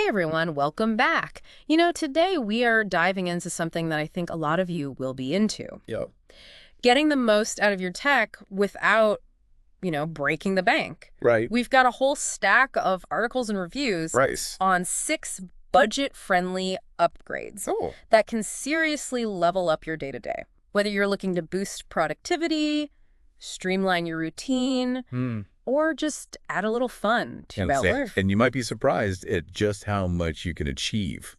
everyone, welcome back. Today we are diving into something that I think a lot of you will be into. Yep. Getting the most out of your tech without, breaking the bank. Right. We've got a whole stack of articles and reviews on 6 budget-friendly upgrades that can seriously level up your day-to-day. Whether you're looking to boost productivity, streamline your routine, or just add a little fun to your life. And you might be surprised at just how much you can achieve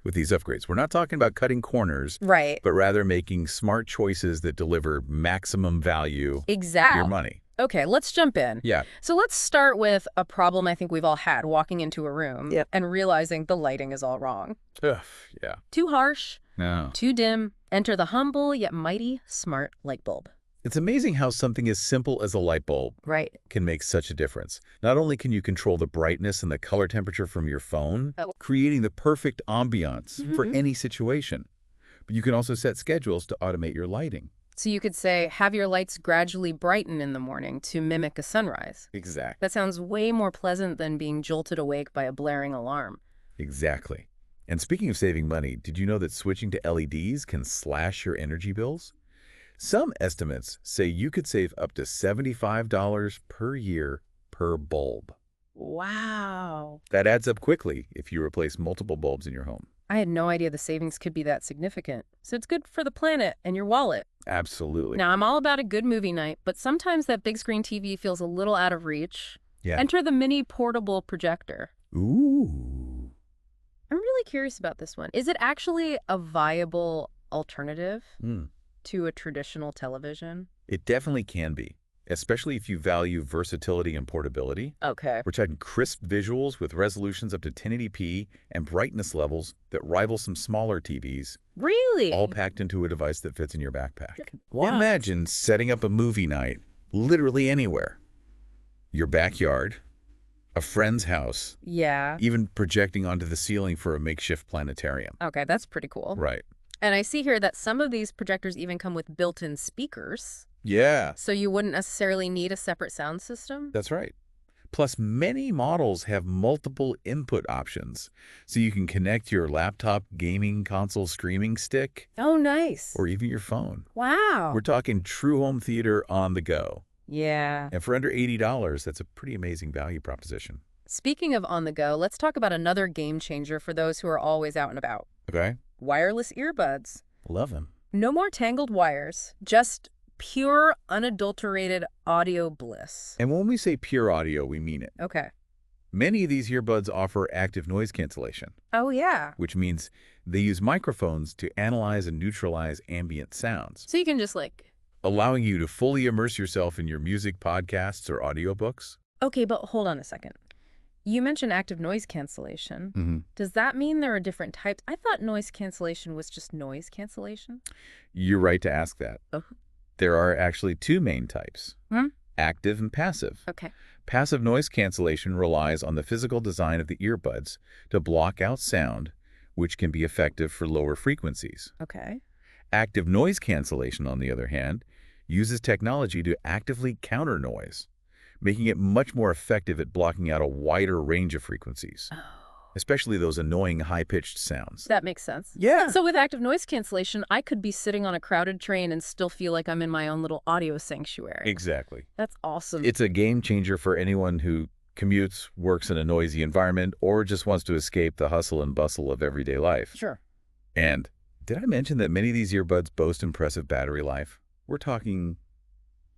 with these upgrades. We're not talking about cutting corners, right? But rather making smart choices that deliver maximum value to your money. Okay, let's jump in. Yeah. So let's start with a problem I think we've all had walking into a room and realizing the lighting is all wrong. Ugh, yeah. Too harsh, No. too dim. Enter the humble yet mighty smart light bulb. It's amazing how something as simple as a light bulb can make such a difference. Not only can you control the brightness and the color temperature from your phone, creating the perfect ambiance for any situation, but you can also set schedules to automate your lighting. So you could say, have your lights gradually brighten in the morning to mimic a sunrise. Exactly. That sounds way more pleasant than being jolted awake by a blaring alarm. Exactly. And speaking of saving money, did you know that switching to LEDs can slash your energy bills? Some estimates say you could save up to $75 per year per bulb. Wow. That adds up quickly if you replace multiple bulbs in your home. I had no idea the savings could be that significant. So it's good for the planet and your wallet. Absolutely. Now, I'm all about a good movie night, but sometimes that big screen TV feels a little out of reach. Yeah. Enter the mini portable projector. Ooh. I'm really curious about this one. Is it actually a viable alternative to a traditional television? It definitely can be, especially if you value versatility and portability. Okay. We're talking crisp visuals with resolutions up to 1080p and brightness levels that rival some smaller TVs. Really? All packed into a device that fits in your backpack. What? Imagine setting up a movie night literally anywhere. Your backyard, a friend's house. Yeah. Even projecting onto the ceiling for a makeshift planetarium. Okay, that's pretty cool. Right. And I see here that some of these projectors even come with built-in speakers. Yeah. So you wouldn't necessarily need a separate sound system? That's right. Plus, many models have multiple input options, so you can connect your laptop gaming console streaming stick. Oh, nice. Or even your phone. Wow. We're talking true home theater on the go. Yeah. And for under $80, that's a pretty amazing value proposition. Speaking of on the go, let's talk about another game changer for those who are always out and about. Okay. Wireless earbuds. Love them. No more tangled wires, just pure, unadulterated audio bliss. And when we say pure audio, we mean it. Okay. Many of these earbuds offer active noise cancellation. Oh, yeah. Which means they use microphones to analyze and neutralize ambient sounds. So you can just allowing you to fully immerse yourself in your music, podcasts, or audiobooks. Okay, but hold on a second. You mentioned active noise cancellation. Does that mean there are different types? I thought noise cancellation was just noise cancellation. You're right to ask that. There are actually 2 main types, active and passive. Okay. Passive noise cancellation relies on the physical design of the earbuds to block out sound, which can be effective for lower frequencies. Okay. Active noise cancellation, on the other hand, uses technology to actively counter noise, making it much more effective at blocking out a wider range of frequencies, especially those annoying high-pitched sounds. That makes sense. Yeah. So with active noise cancellation, I could be sitting on a crowded train and still feel like I'm in my own little audio sanctuary. Exactly. That's awesome. It's a game changer for anyone who commutes, works in a noisy environment, or just wants to escape the hustle and bustle of everyday life. Sure. And did I mention that many of these earbuds boast impressive battery life? We're talking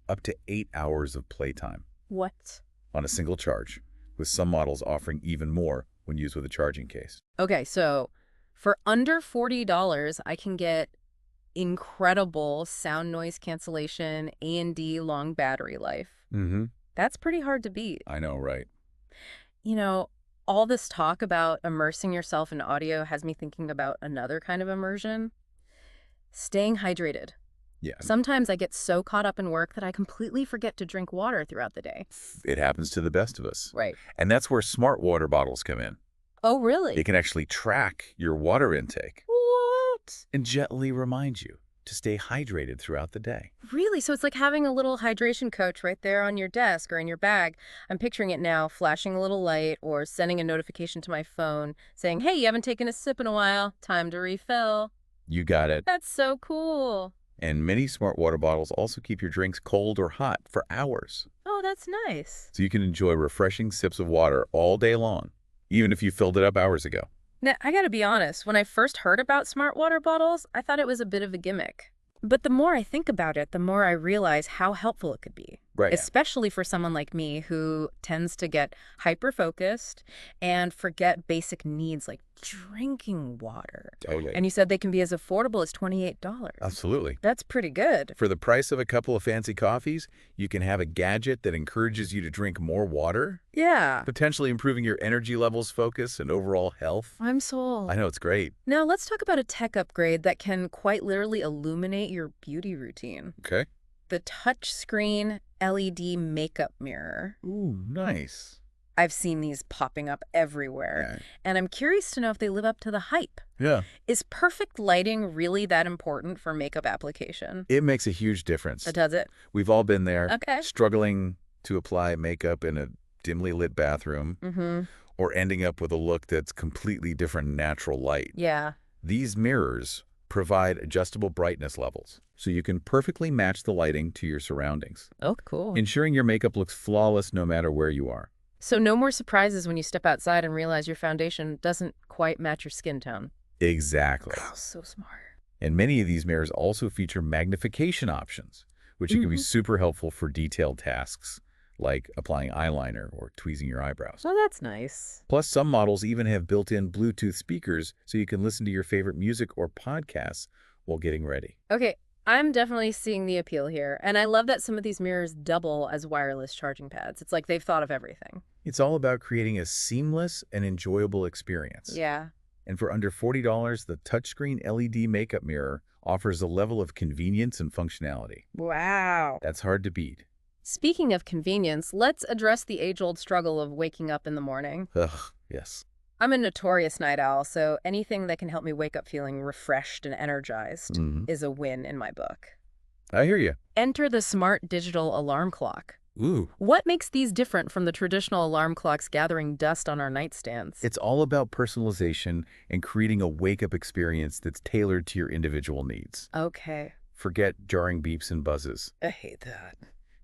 up to 8 hours of playtime. What? On a single charge, with some models offering even more when used with a charging case. Okay, so for under $40, I can get incredible sound noise cancellation, A&D long battery life. That's pretty hard to beat. I know, right? All this talk about immersing yourself in audio has me thinking about another kind of immersion. Staying hydrated. Yeah. Sometimes I get so caught up in work that I completely forget to drink water throughout the day. It happens to the best of us. Right. And that's where smart water bottles come in. Oh, really? They can actually track your water intake. What? And gently remind you to stay hydrated throughout the day. Really? So it's like having a little hydration coach right there on your desk or in your bag. I'm picturing it now, flashing a little light or sending a notification to my phone saying, hey, you haven't taken a sip in a while. Time to refill. You got it. That's so cool. And many smart water bottles also keep your drinks cold or hot for hours. Oh, that's nice. So you can enjoy refreshing sips of water all day long, even if you filled it up hours ago. Now, I gotta be honest, when I first heard about smart water bottles, I thought it was a bit of a gimmick. But the more I think about it, the more I realize how helpful it could be. Right. Especially for someone like me who tends to get hyper-focused and forget basic needs like drinking water. Totally. And you said they can be as affordable as $28. Absolutely. That's pretty good. For the price of a couple of fancy coffees, you can have a gadget that encourages you to drink more water. Yeah. Potentially improving your energy levels, focus, and overall health. I'm sold. I know, it's great. Now let's talk about a tech upgrade that can quite literally illuminate your beauty routine. Okay. The touchscreen LED makeup mirror. Ooh, nice. I've seen these popping up everywhere, and I'm curious to know if they live up to the hype. Yeah. Is perfect lighting really that important for makeup application? It makes a huge difference. Does it? We've all been there, Okay. struggling to apply makeup in a dimly lit bathroom, or ending up with a look that's completely different natural light. Yeah. These mirrors provide adjustable brightness levels, so you can perfectly match the lighting to your surroundings. Oh, cool. Ensuring your makeup looks flawless no matter where you are. So no more surprises when you step outside and realize your foundation doesn't quite match your skin tone. Exactly. Oh, so smart. And many of these mirrors also feature magnification options, which can be super helpful for detailed tasks, like applying eyeliner or tweezing your eyebrows. Oh, that's nice. Plus, some models even have built-in Bluetooth speakers so you can listen to your favorite music or podcasts while getting ready. Okay, I'm definitely seeing the appeal here. And I love that some of these mirrors double as wireless charging pads. It's like they've thought of everything. It's all about creating a seamless and enjoyable experience. Yeah. And for under $40, the touchscreen LED makeup mirror offers a level of convenience and functionality. Wow. That's hard to beat. Speaking of convenience, let's address the age-old struggle of waking up in the morning. Ugh, yes. I'm a notorious night owl, so anything that can help me wake up feeling refreshed and energized is a win in my book. I hear you. Enter the smart digital alarm clock. Ooh. What makes these different from the traditional alarm clocks gathering dust on our nightstands? It's all about personalization and creating a wake-up experience that's tailored to your individual needs. Okay. Forget jarring beeps and buzzes. I hate that.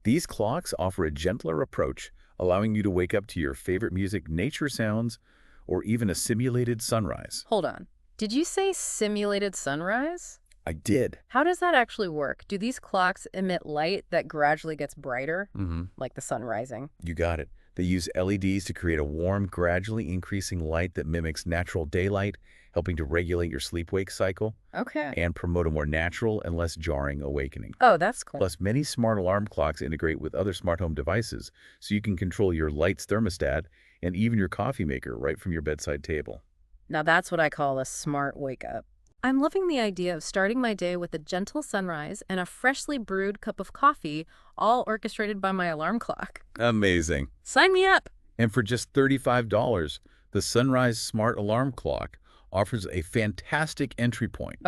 These clocks offer a gentler approach, allowing you to wake up to your favorite music, nature sounds, or even a simulated sunrise. Hold on. Did you say simulated sunrise? I did. How does that actually work? Do these clocks emit light that gradually gets brighter, like the sun rising? You got it. They use LEDs to create a warm, gradually increasing light that mimics natural daylight, helping to regulate your sleep-wake cycle. Okay. And promote a more natural and less jarring awakening. Oh, that's cool. Plus, many smart alarm clocks integrate with other smart home devices, so you can control your light's thermostat and even your coffee maker right from your bedside table. Now that's what I call a smart wake-up. I'm loving the idea of starting my day with a gentle sunrise and a freshly brewed cup of coffee, all orchestrated by my alarm clock. Amazing. Sign me up. And for just $35, the Sunrise Smart Alarm Clock offers a fantastic entry point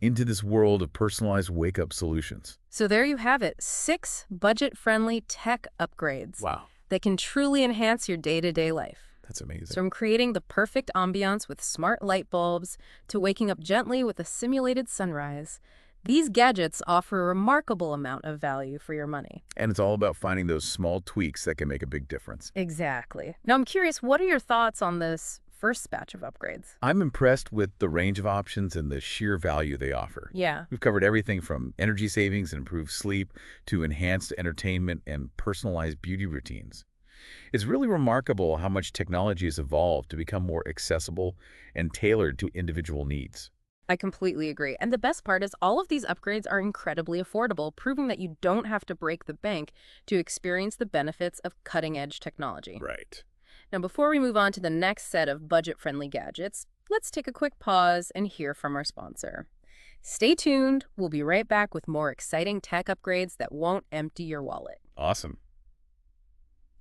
into this world of personalized wake-up solutions. So there you have it, 6 budget-friendly tech upgrades. Wow. That can truly enhance your day-to-day life. That's amazing. So from creating the perfect ambiance with smart light bulbs to waking up gently with a simulated sunrise, these gadgets offer a remarkable amount of value for your money. And it's all about finding those small tweaks that can make a big difference. Exactly. Now I'm curious, what are your thoughts on this first batch of upgrades? I'm impressed with the range of options and the sheer value they offer. Yeah. We've covered everything from energy savings and improved sleep to enhanced entertainment and personalized beauty routines. It's really remarkable how much technology has evolved to become more accessible and tailored to individual needs. I completely agree. And the best part is all of these upgrades are incredibly affordable, proving that you don't have to break the bank to experience the benefits of cutting-edge technology. Right. Now, before we move on to the next set of budget-friendly gadgets, let's take a quick pause and hear from our sponsor. Stay tuned. We'll be right back with more exciting tech upgrades that won't empty your wallet. Awesome.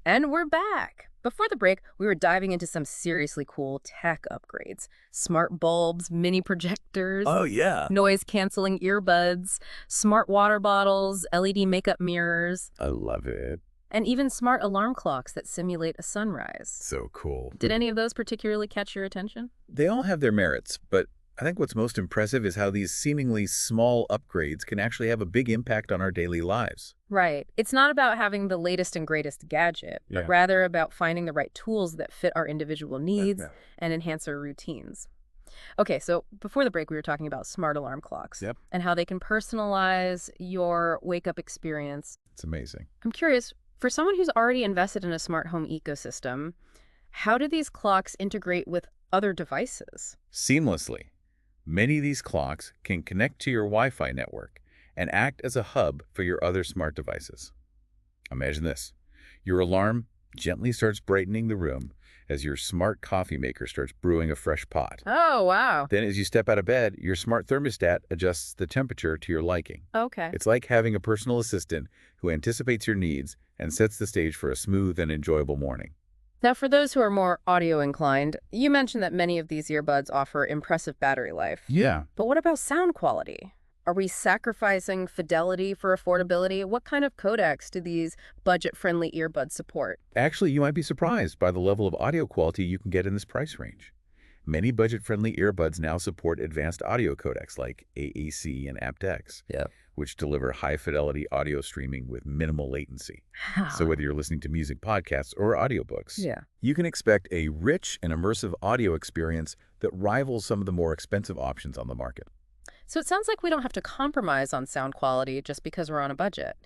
And we're back. Before the break, we were diving into some seriously cool tech upgrades. Smart bulbs, mini projectors. Oh, yeah. Noise-canceling earbuds, smart water bottles, LED makeup mirrors. I love it. And even smart alarm clocks that simulate a sunrise. So cool. Did any of those particularly catch your attention? They all have their merits, but I think what's most impressive is how these seemingly small upgrades can actually have a big impact on our daily lives. Right. It's not about having the latest and greatest gadget, but rather about finding the right tools that fit our individual needs and enhance our routines. Okay, so before the break, we were talking about smart alarm clocks and how they can personalize your wake-up experience. It's amazing. I'm curious, for someone who's already invested in a smart home ecosystem, how do these clocks integrate with other devices? Seamlessly. Many of these clocks can connect to your Wi-Fi network and act as a hub for your other smart devices. Imagine this. Your alarm gently starts brightening the room as your smart coffee maker starts brewing a fresh pot. Oh, wow. Then as you step out of bed, your smart thermostat adjusts the temperature to your liking. Okay. It's like having a personal assistant who anticipates your needs and sets the stage for a smooth and enjoyable morning. Now, for those who are more audio inclined, you mentioned that many of these earbuds offer impressive battery life. Yeah. But what about sound quality? Are we sacrificing fidelity for affordability? What kind of codecs do these budget-friendly earbuds support? Actually, you might be surprised by the level of audio quality you can get in this price range. Many budget-friendly earbuds now support advanced audio codecs like AAC and aptX, which deliver high-fidelity audio streaming with minimal latency. So whether you're listening to music podcasts or audiobooks, you can expect a rich and immersive audio experience that rivals some of the more expensive options on the market. So it sounds like we don't have to compromise on sound quality just because we're on a budget.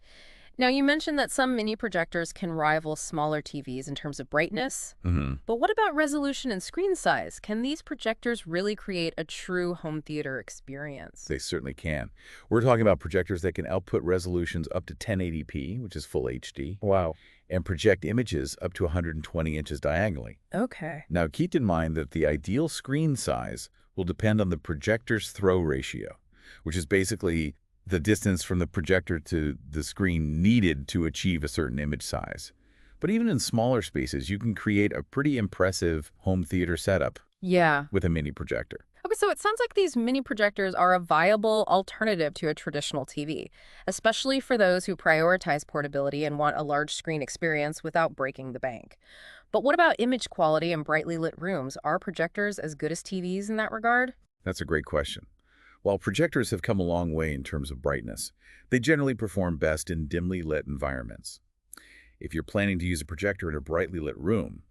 Now, you mentioned that some mini projectors can rival smaller TVs in terms of brightness. But what about resolution and screen size? Can these projectors really create a true home theater experience? They certainly can. We're talking about projectors that can output resolutions up to 1080p, which is full HD. Wow. And project images up to 120 inches diagonally. Okay. Now, keep in mind that the ideal screen size will depend on the projector's throw ratio, which is basically the distance from the projector to the screen needed to achieve a certain image size. But even in smaller spaces, you can create a pretty impressive home theater setup with a mini projector. Okay, so it sounds like these mini projectors are a viable alternative to a traditional TV, especially for those who prioritize portability and want a large screen experience without breaking the bank. But what about image quality in brightly lit rooms? Are projectors as good as TVs in that regard? That's a great question. While projectors have come a long way in terms of brightness, they generally perform best in dimly lit environments. If you're planning to use a projector in a brightly lit room,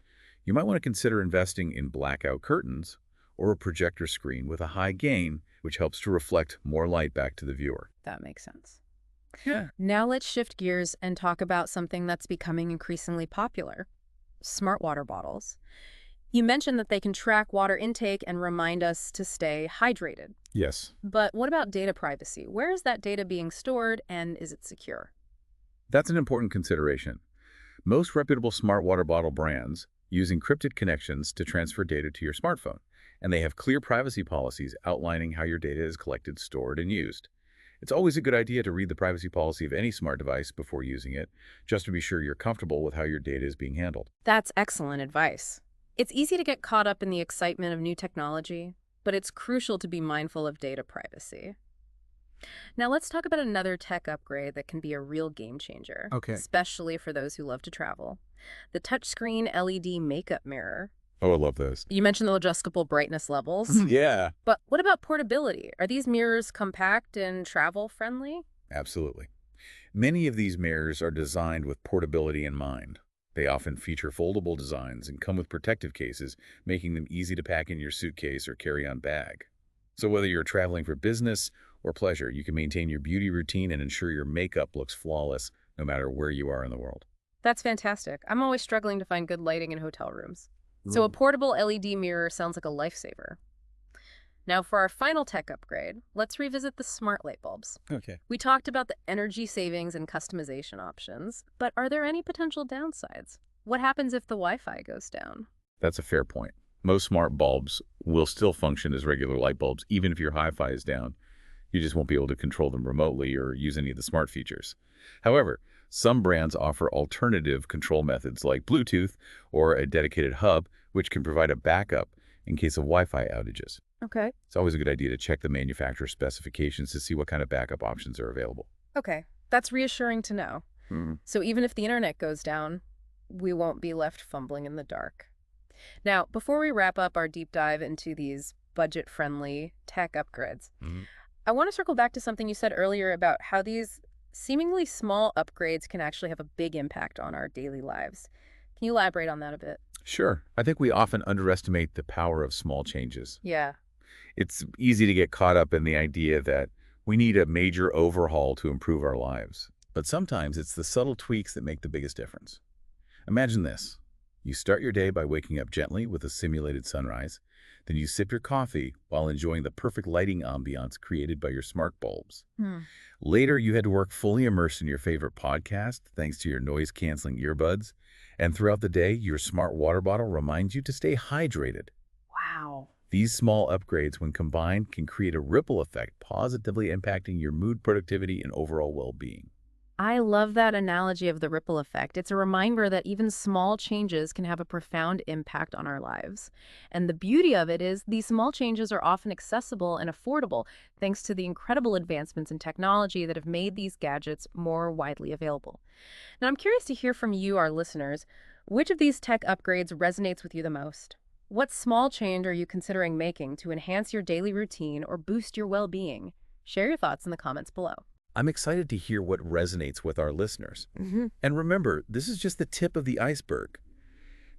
you might want to consider investing in blackout curtains or a projector screen with a high gain, which helps to reflect more light back to the viewer. That makes sense. Now let's shift gears and talk about something that's becoming increasingly popular: smart water bottles. You mentioned that they can track water intake and remind us to stay hydrated. Yes. But what about data privacy? Where is that data being stored, and is it secure? That's an important consideration. Most reputable smart water bottle brands use encrypted connections to transfer data to your smartphone, and they have clear privacy policies outlining how your data is collected, stored, and used. It's always a good idea to read the privacy policy of any smart device before using it, just to be sure you're comfortable with how your data is being handled. That's excellent advice. It's easy to get caught up in the excitement of new technology, but it's crucial to be mindful of data privacy. Now let's talk about another tech upgrade that can be a real game changer, especially for those who love to travel: the touchscreen LED makeup mirror. Oh, I love those. You mentioned the adjustable brightness levels. Yeah. But what about portability? Are these mirrors compact and travel-friendly? Absolutely. Many of these mirrors are designed with portability in mind. They often feature foldable designs and come with protective cases, making them easy to pack in your suitcase or carry-on bag. So whether you're traveling for business or pleasure, you can maintain your beauty routine and ensure your makeup looks flawless no matter where you are in the world. That's fantastic. I'm always struggling to find good lighting in hotel rooms. So a portable LED mirror sounds like a lifesaver. Now for our final tech upgrade, let's revisit the smart light bulbs. We talked about the energy savings and customization options, but are there any potential downsides? What happens if the Wi-Fi goes down? That's a fair point. Most smart bulbs will still function as regular light bulbs, even if your Wi-Fi is down. You just won't be able to control them remotely or use any of the smart features. However, Some brands offer alternative control methods like Bluetooth or a dedicated hub, which can provide a backup in case of Wi-Fi outages. Okay. It's always a good idea to check the manufacturer specifications to see what kind of backup options are available. Okay, that's reassuring to know. So even if the internet goes down, we won't be left fumbling in the dark. Now, before we wrap up our deep dive into these budget-friendly tech upgrades, I want to circle back to something you said earlier about how these seemingly small upgrades can actually have a big impact on our daily lives. Can you elaborate on that a bit? Sure. I think we often underestimate the power of small changes. Yeah. It's easy to get caught up in the idea that we need a major overhaul to improve our lives. But sometimes it's the subtle tweaks that make the biggest difference. Imagine this. You start your day by waking up gently with a simulated sunrise. Then you sip your coffee while enjoying the perfect lighting ambiance created by your smart bulbs. Later, you head to work fully immersed in your favorite podcast thanks to your noise-canceling earbuds. And throughout the day, your smart water bottle reminds you to stay hydrated. Wow. These small upgrades, when combined, can create a ripple effect, positively impacting your mood, productivity, and overall well-being. I love that analogy of the ripple effect. It's a reminder that even small changes can have a profound impact on our lives. And the beauty of it is these small changes are often accessible and affordable thanks to the incredible advancements in technology that have made these gadgets more widely available. Now, I'm curious to hear from you, our listeners. Which of these tech upgrades resonates with you the most? What small change are you considering making to enhance your daily routine or boost your well-being? Share your thoughts in the comments below. I'm excited to hear what resonates with our listeners. And remember, this is just the tip of the iceberg.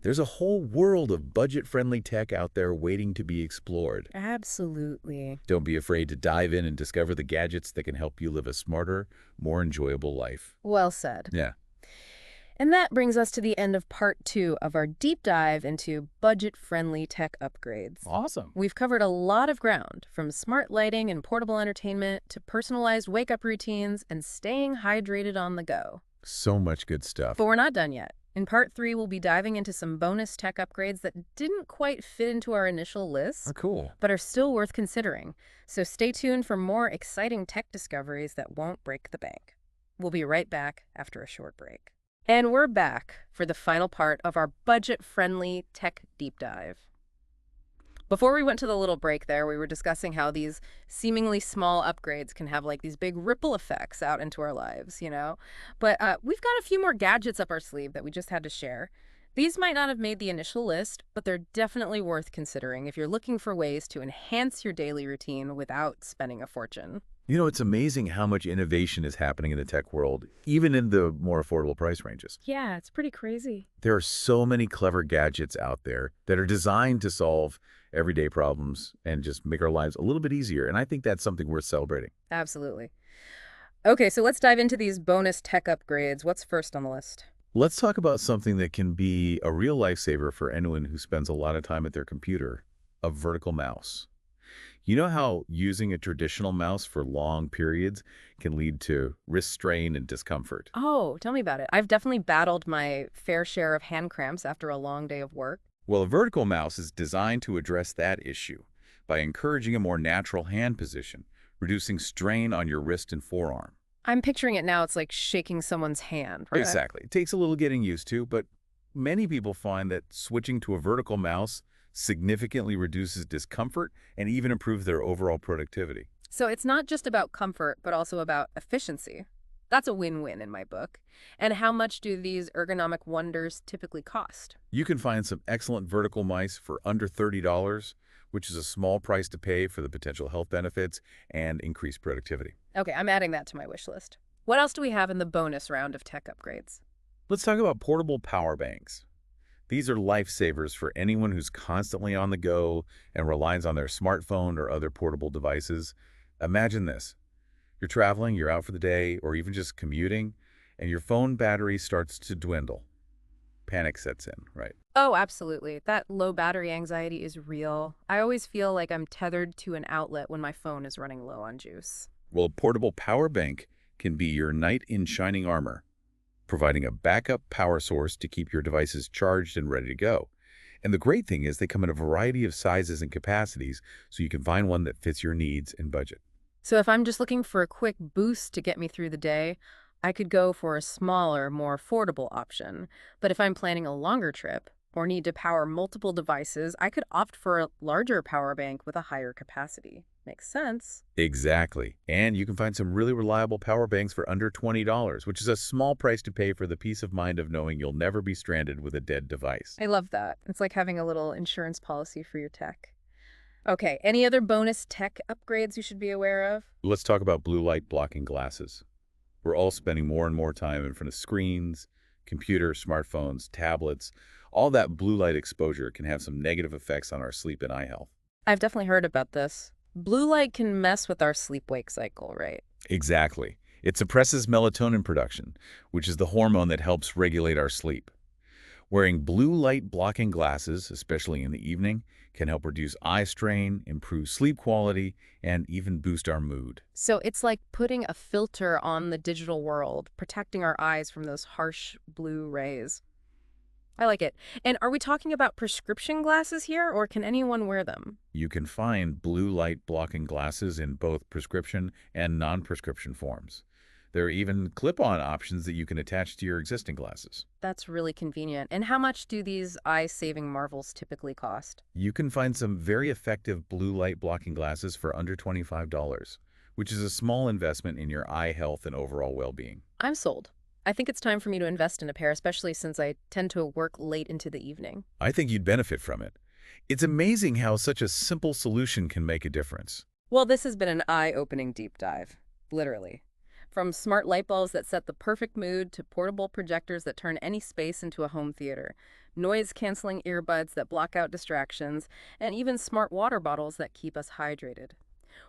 There's a whole world of budget-friendly tech out there waiting to be explored. Absolutely. Don't be afraid to dive in and discover the gadgets that can help you live a smarter, more enjoyable life. Well said. Yeah. And that brings us to the end of part 2 of our deep dive into budget-friendly tech upgrades. Awesome. We've covered a lot of ground, from smart lighting and portable entertainment to personalized wake-up routines and staying hydrated on the go. So much good stuff. But we're not done yet. In part 3, we'll be diving into some bonus tech upgrades that didn't quite fit into our initial list, Cool. but are still worth considering. So stay tuned for more exciting tech discoveries that won't break the bank. We'll be right back after a short break. And we're back for the final part of our budget-friendly tech deep dive. Before we went to the little break there, we were discussing how these seemingly small upgrades can have like these big ripple effects out into our lives, you know? But we've got a few more gadgets up our sleeve that we just had to share. These might not have made the initial list, but they're definitely worth considering if you're looking for ways to enhance your daily routine without spending a fortune. You know, it's amazing how much innovation is happening in the tech world, even in the more affordable price ranges. Yeah, it's pretty crazy. There are so many clever gadgets out there that are designed to solve everyday problems and just make our lives a little bit easier. And I think that's something worth celebrating. Absolutely. Okay, so let's dive into these bonus tech upgrades. What's first on the list? Let's talk about something that can be a real lifesaver for anyone who spends a lot of time at their computer, a vertical mouse. You know how using a traditional mouse for long periods can lead to wrist strain and discomfort? Oh, tell me about it. I've definitely battled my fair share of hand cramps after a long day of work. Well, a vertical mouse is designed to address that issue by encouraging a more natural hand position, reducing strain on your wrist and forearm. I'm picturing it now. It's like shaking someone's hand, right? Exactly. It takes a little getting used to, but many people find that switching to a vertical mouse significantly reduces discomfort and even improves their overall productivity. So it's not just about comfort, but also about efficiency. That's a win-win in my book. And how much do these ergonomic wonders typically cost? You can find some excellent vertical mice for under $30, which is a small price to pay for the potential health benefits and increased productivity. Okay, I'm adding that to my wish list. What else do we have in the bonus round of tech upgrades? Let's talk about portable power banks. These are lifesavers for anyone who's constantly on the go and relies on their smartphone or other portable devices. Imagine this. You're traveling, you're out for the day, or even just commuting, and your phone battery starts to dwindle. Panic sets in, right? Oh, absolutely. That low battery anxiety is real. I always feel like I'm tethered to an outlet when my phone is running low on juice. Well, a portable power bank can be your knight in shining armor, providing a backup power source to keep your devices charged and ready to go. And the great thing is they come in a variety of sizes and capacities, so you can find one that fits your needs and budget. So if I'm just looking for a quick boost to get me through the day, I could go for a smaller, more affordable option. But if I'm planning a longer trip or need to power multiple devices, I could opt for a larger power bank with a higher capacity. Makes sense. Exactly. And you can find some really reliable power banks for under $20, which is a small price to pay for the peace of mind of knowing you'll never be stranded with a dead device. I love that. It's like having a little insurance policy for your tech. Okay, any other bonus tech upgrades you should be aware of? Let's talk about blue light blocking glasses. We're all spending more and more time in front of screens, computers, smartphones, tablets. All that blue light exposure can have some negative effects on our sleep and eye health. I've definitely heard about this. Blue light can mess with our sleep-wake cycle, right? Exactly. It suppresses melatonin production, which is the hormone that helps regulate our sleep. Wearing blue light blocking glasses, especially in the evening, can help reduce eye strain, improve sleep quality, and even boost our mood. So it's like putting a filter on the digital world, protecting our eyes from those harsh blue rays. I like it. And are we talking about prescription glasses here, or can anyone wear them? You can find blue light blocking glasses in both prescription and non-prescription forms. There are even clip-on options that you can attach to your existing glasses. That's really convenient. And how much do these eye-saving marvels typically cost? You can find some very effective blue light blocking glasses for under $25, which is a small investment in your eye health and overall well-being. I'm sold. I think it's time for me to invest in a pair, especially since I tend to work late into the evening. I think you'd benefit from it. It's amazing how such a simple solution can make a difference. Well, this has been an eye-opening deep dive, literally. From smart light bulbs that set the perfect mood to portable projectors that turn any space into a home theater, noise-canceling earbuds that block out distractions, and even smart water bottles that keep us hydrated.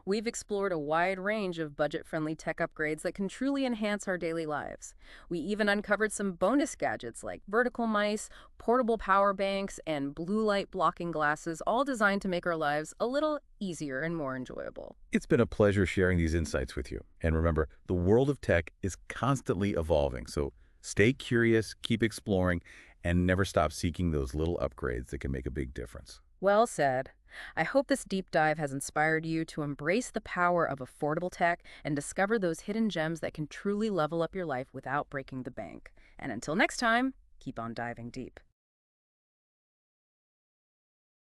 We've explored a wide range of budget-friendly tech upgrades that can truly enhance our daily lives. We even uncovered some bonus gadgets like vertical mice, portable power banks, and blue light blocking glasses, all designed to make our lives a little easier and more enjoyable. It's been a pleasure sharing these insights with you. And remember, the world of tech is constantly evolving, so stay curious, keep exploring, and never stop seeking those little upgrades that can make a big difference. Well said. I hope this deep dive has inspired you to embrace the power of affordable tech and discover those hidden gems that can truly level up your life without breaking the bank. And until next time, keep on diving deep.